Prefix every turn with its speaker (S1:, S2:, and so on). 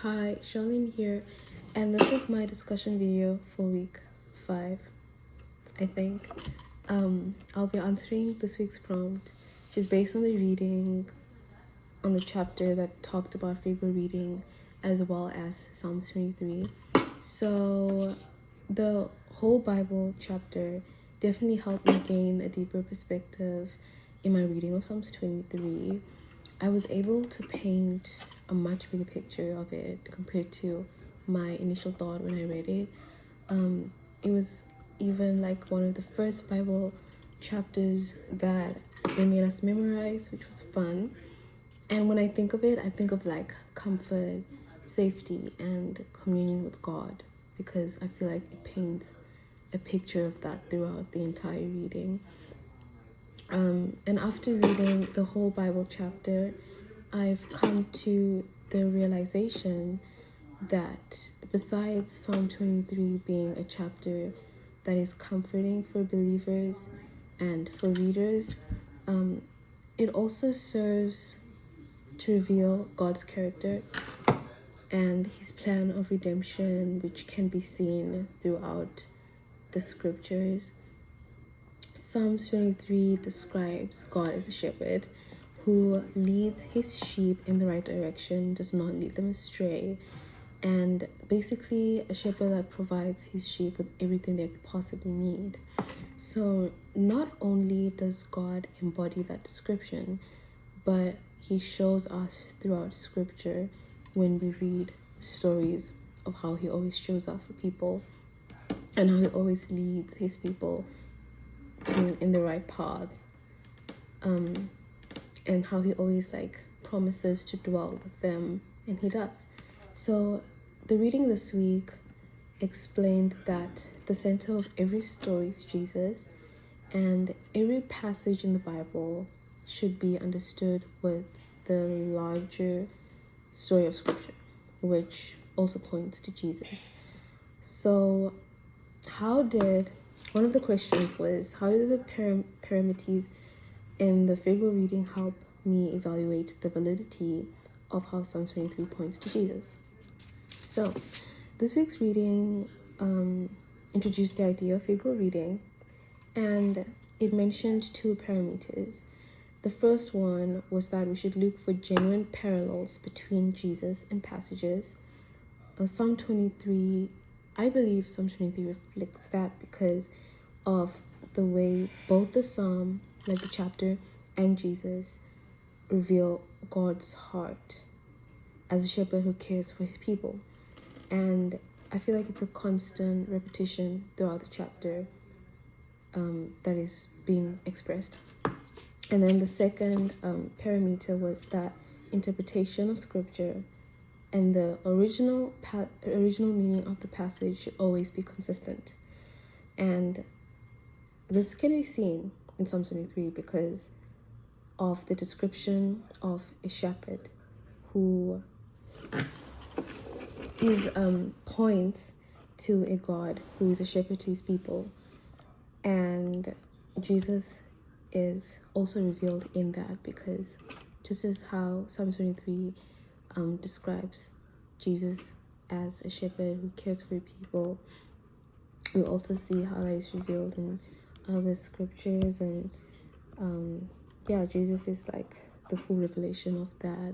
S1: Hi, Charlene here, and this is my discussion video for week 5, I think. I'll be answering this week's prompt, which is based on the reading on the chapter that talked about figure reading as well as Psalms 23. So, the whole Bible chapter definitely helped me gain a deeper perspective in my reading of Psalms 23. I was able to paint a much bigger picture of it compared to my initial thought when I read it. It was even like one of the first Bible chapters that they made us memorize, which was fun. And when I think of it, I think of like comfort, safety, and communion with God, because I feel like it paints a picture of that throughout the entire reading. And after reading the whole Bible chapter, I've come to the realization that besides Psalm 23 being a chapter that is comforting for believers and for readers, it also serves to reveal God's character and his plan of redemption, which can be seen throughout the scriptures. Psalms 23 describes God as a shepherd who leads his sheep in the right direction, does not lead them astray, and basically a shepherd that provides his sheep with everything they could possibly need. So not only does God embody that description, but he shows us throughout scripture when we read stories of how he always shows up for people and how he always leads his people in the right path, and how he always like promises to dwell with them, and he does. So the reading this week explained that the center of every story is Jesus, and every passage in the Bible should be understood with the larger story of scripture, which also points to Jesus. So one of the questions was, how did the paramites in the figure reading help me evaluate the validity of how Psalm 23 points to Jesus? So this week's reading introduced the idea of figure reading, and it mentioned two parameters. The first one was that we should look for genuine parallels between Jesus and passages. Psalm 23, I believe Psalm 23 reflects that because of the way both the psalm, like the chapter, and Jesus reveal God's heart as a shepherd who cares for his people. And I feel like it's a constant repetition throughout the chapter that is being expressed. And then the second parameter was that interpretation of scripture and the original meaning of the passage should always be consistent. And this can be seen in Psalm 23 because of the description of a shepherd who points to a God who is a shepherd to his people. And Jesus is also revealed in that, because just as how Psalm 23 describes Jesus as a shepherd who cares for people, we also see how that is revealed in other scriptures. And Jesus is like the full revelation of that.